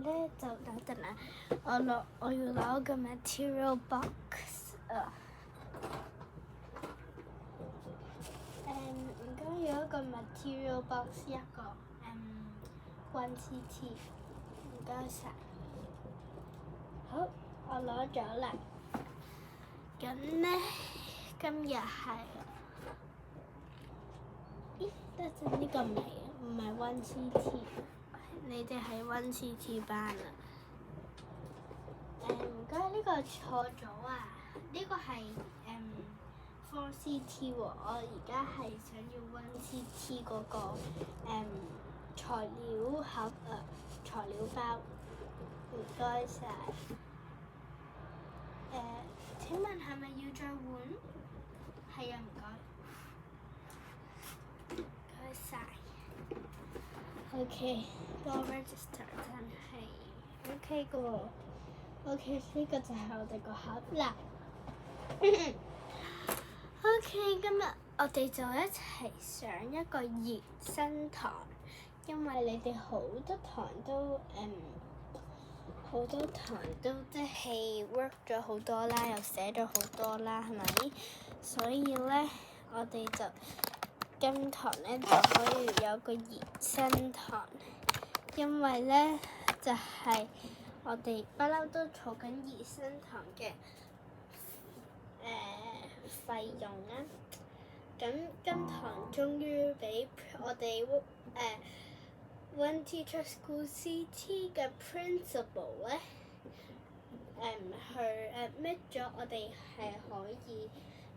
咧就等陣啦，我要攞個 material box 啊。唔該，要一個 material box 一個1cc，唔該晒。好，我攞咗啦。咁咧，今日係，得陣呢個唔係 1cc， 你哋係 1cc 班啊。唔該，呢個錯咗啊！呢個係4cc 喎，我而家係想要 1cc 嗰個材料盒啊，材料包。唔該晒。請問係咪要再換？係啊，唔該。唔該晒。OK，個 register 真係 OK 嘅喎。OK，呢個就係我哋個盒啦。OK， 今日我哋就一齊上一個熱身堂，因為你哋好多堂都即係 work 咗好多啦，又寫咗好多啦，係咪？所以咧，我哋就今堂咧就可以有個熱身堂，因為咧就係我哋不嬲都儲緊熱身堂嘅費用啦。咁今堂終於俾我哋One Teacher School CT 嘅 principal 咧去admit 咗我哋係可以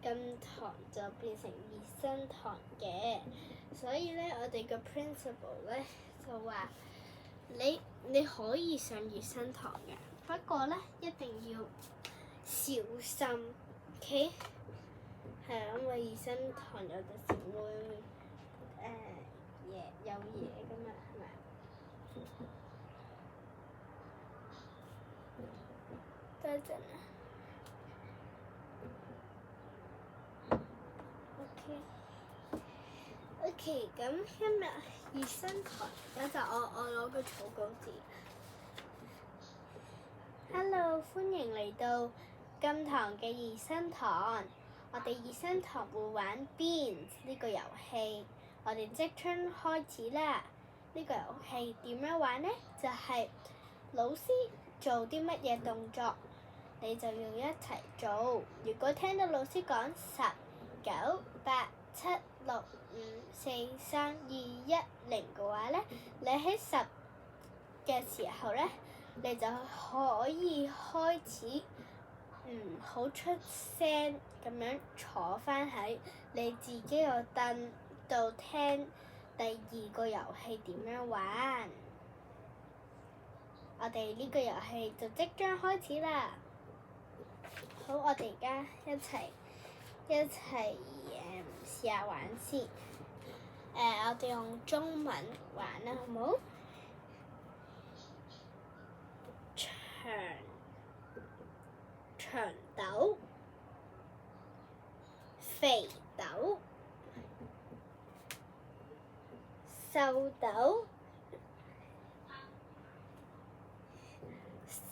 今堂就變成熱身堂嘅，所以咧我哋個 principal 咧就話你可以上熱身堂嘅，不過咧一定要小心 ，OK？ 係啊，因為熱身堂有陣時會有嘢㗎嘛，係咪？等陣啊。OK， 咁今日熱身堂，等陣我攞個草稿紙。Hello， 歡迎嚟到今堂嘅熱身堂。我哋熱身堂會玩 Beans 呢個遊戲，我哋即將開始啦。呢個遊戲點樣玩呢？就係老師做啲乜嘢動作，你就要一齊做。如果聽到老師講10、9、8、7、6、5、4、3、2、1、0嘅話咧，你喺10嘅時候咧，你就可以開始唔好出聲咁樣坐返喺你自己個凳度聽第二個遊戲點樣玩。我哋呢個遊戲就即將開始啦。好，我哋而家一齊試下玩先。我哋用中文玩啦，好冇？長豆、肥豆、瘦豆、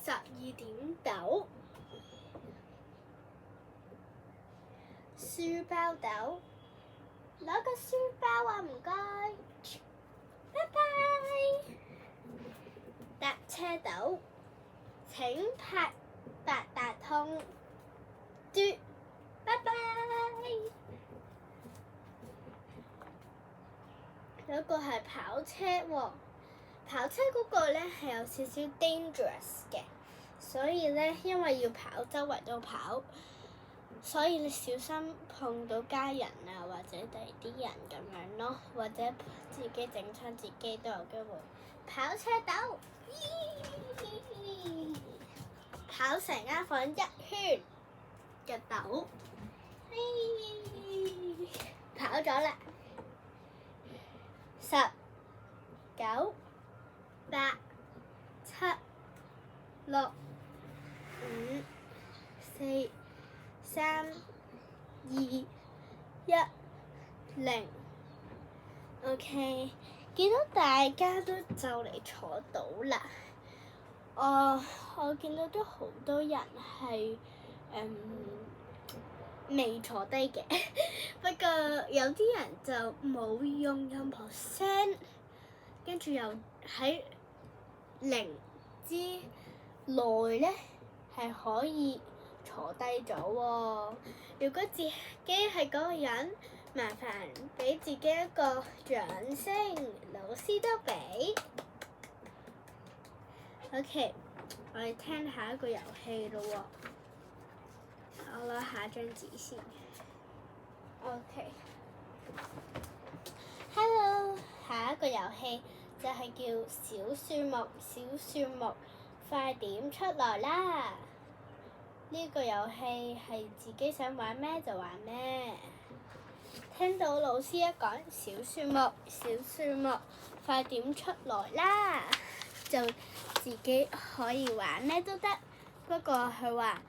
12點豆、書包豆，攞個書包啊，唔該，拜拜。搭車豆，請拍八達通，嘟，拜拜。有個係跑車喎，跑車嗰個咧係有少少 dangerous 嘅，所以咧因為要跑周圍都跑，所以你小心碰到家人啊或者第二啲人咁樣咯，或者自己整親自己都有機會。跑車豆，跑成間房一圈嘅豆，跑咗啦！10、9、8、7、6、5、4、3、2、1、0。OK， 見到大家都就嚟坐到啦，我見到都好多人係未坐低嘅，不過有啲人就冇用任何聲，跟住又喺0之內咧係可以坐低咗喎。如果自己係嗰個人，麻煩俾自己一個掌聲，老師都俾。OK， 我哋聽下一個遊戲咯喎。我攞下張紙先。OK。Hello， 下一個遊戲就係叫小樹木，小樹木，快點出來啦！呢個遊戲係自己想玩咩就玩咩。聽到老師一講小樹木，小樹木，快點出來啦，就自己可以玩咩都得。不過佢話，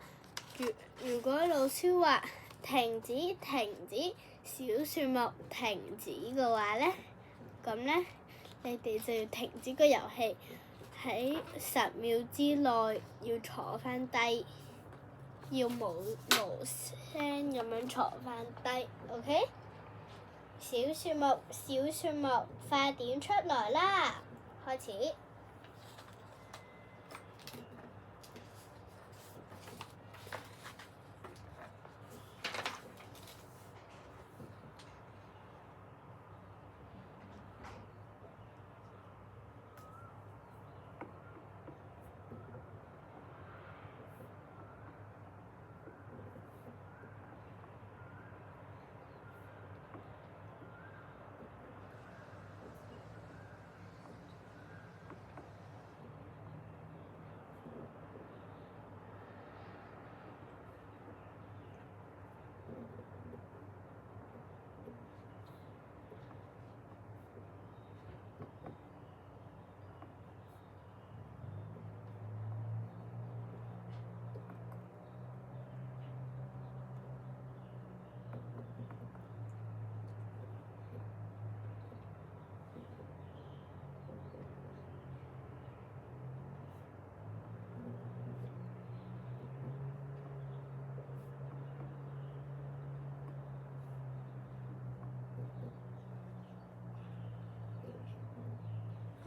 如果老師話停止停止，小樹木停止嘅話咧，咁咧你哋就要停止個遊戲，喺10秒之內要坐翻低，要冇聲咁樣坐翻低 ，OK？ 小樹木，小樹木，快點出來啦！開始。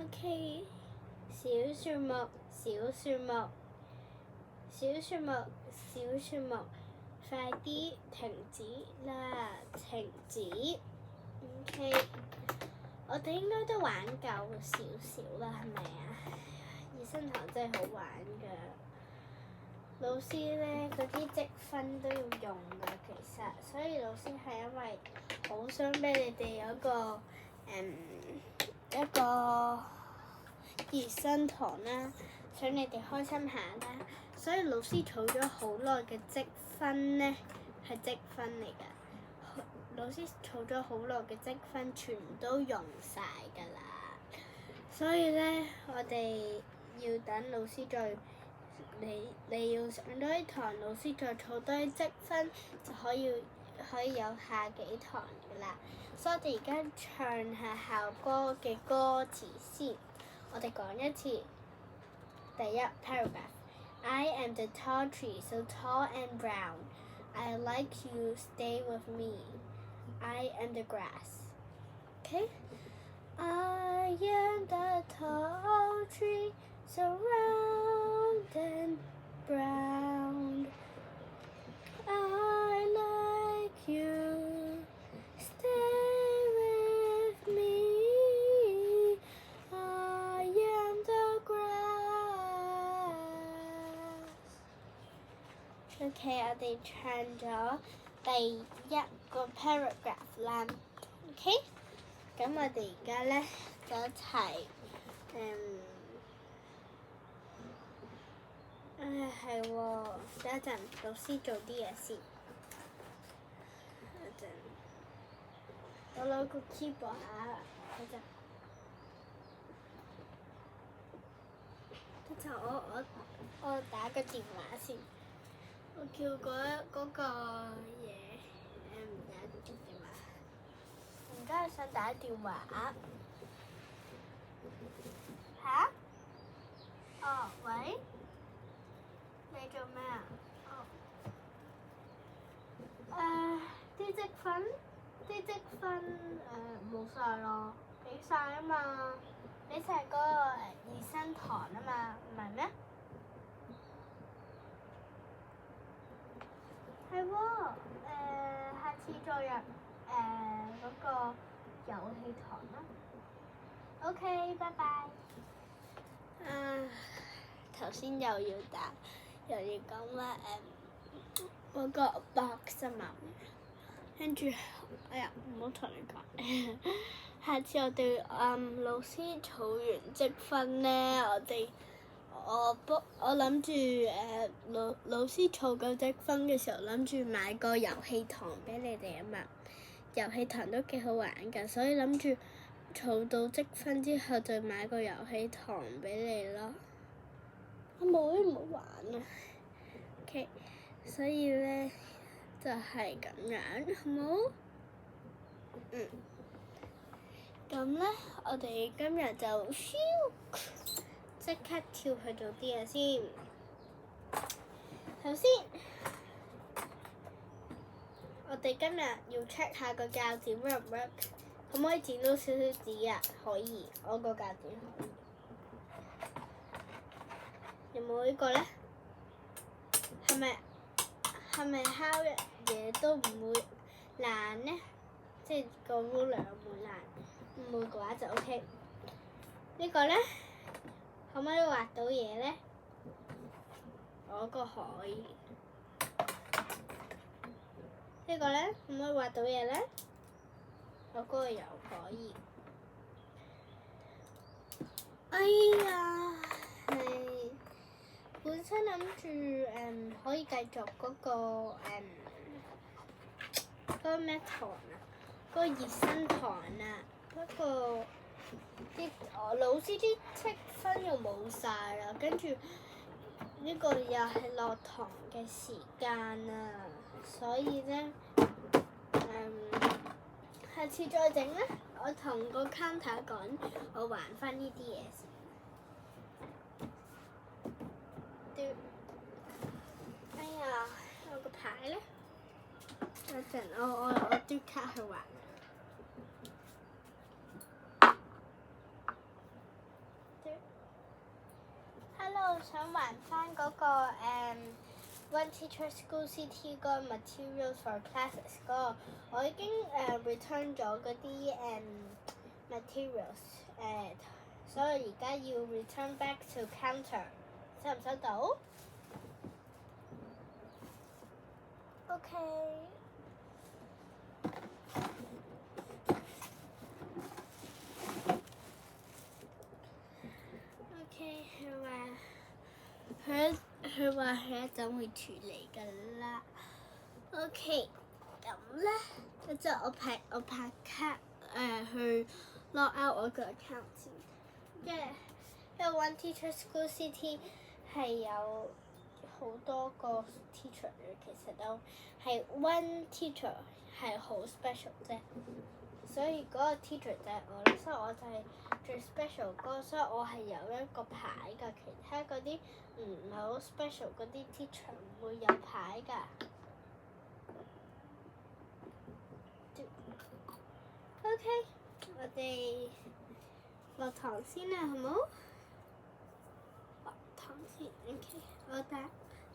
OK， 小樹木，小樹木，小樹木，小樹木，快啲停止啦！停止。OK， 我哋應該都玩夠少少啦，係咪啊？熱身堂真係好玩㗎，老師咧嗰啲積分都要用㗎，其實，所以老師係因為好想俾你哋有一個熱身堂啦，想你哋開心下啦，所以老師儲咗好耐嘅積分咧，係積分嚟㗎。老師儲咗好耐嘅積分，全都用晒㗎啦。所以咧，我哋要等老師再你要上多啲堂，老師再儲多啲積分，就可以有下幾堂㗎啦。所以我哋而家唱下校歌嘅歌詞先。我哋講一次。第一 paragraph。I am the tall tree, so tall and brown. I like you, stay with me. I am the grass. Okay? I am the tall tree, so round and brown. I like you, stay with me. I am the grass. OK， 我哋唱咗第一個 paragraph 啦。OK， 咁我哋而家咧就一齊係喎，等一陣老師做啲嘢先。一陣，我攞個 keyboard 下，一陣。一陣我打個電話先。我叫嗰個嘢唔打電話。而家想打電話。嚇？哦，喂？分，啲積分冇晒咯，俾晒啊嘛，俾晒嗰個熱身堂啊嘛，唔係咩？係喎，下次再入嗰個遊戲堂啦。OK，拜拜。頭先又要講話嗰個 box 啊嘛，跟住哎呀唔好同你講，下次我哋老師儲完積分咧，我諗住老師儲夠積分嘅時候，諗住買個遊戲堂俾你哋啊嘛，遊戲堂都幾好玩㗎，所以諗住儲到積分之後就買個遊戲堂俾你咯。阿妹唔好玩啊 ，OK， 所以咧就係咁樣，好冇？咁咧，我哋今日就即刻跳去做啲嘢先。首先，我哋今日要 check 下個鉸剪 work 唔 work， 可唔可以剪到少少紙啊？可以，我個鉸剪可以。有冇呢個咧？係咪敲嘅嘢都唔會爛咧？即係個 ruler 唔會爛，唔會嘅話就 OK。呢個咧，可唔可以畫到嘢咧？我個可以。呢個咧，可唔可以畫到嘢咧？我嗰個又可以。哎呀，係本身諗住可以繼續嗰個咩堂啊？嗰個熱身堂啊，不過我老師啲積分又冇晒啦，跟住呢個又係落堂嘅時間啊，所以咧下次再整啦。我同個 counter 講，我還翻呢啲嘢先。哎呀，我個牌咧，等陣我嘟卡去還。Hello， 想還翻嗰個One Teacher School CT 嗰個 Materials for Classes 嗰個，我已經return 咗嗰啲materials 所以而家要 return back to counter， 收唔收到 ？OK。OK， 佢話佢一陣會處理㗎啦。OK， 咁咧，一陣我拍卡去 log out 我個 account 先。因為 One Teacher School CT 係有好多個 teacher 嘅，其實都係 one teacher 係好 special 啫。所以嗰個 teacher 就係我啦，所以我就係最 special 嗰個，所以我係有一個牌㗎。其他嗰啲唔係好 special 嗰啲 teacher 唔會有牌㗎。OK， 我哋落堂先啦，好冇？落堂先 ，OK，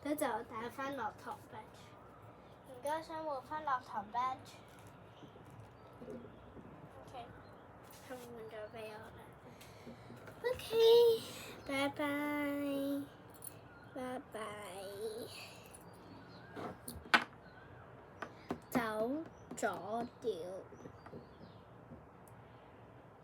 等陣我打翻落堂 badge。而家想換翻落堂 badge。換咗俾我啦。OK， 拜拜，拜拜。走咗掉。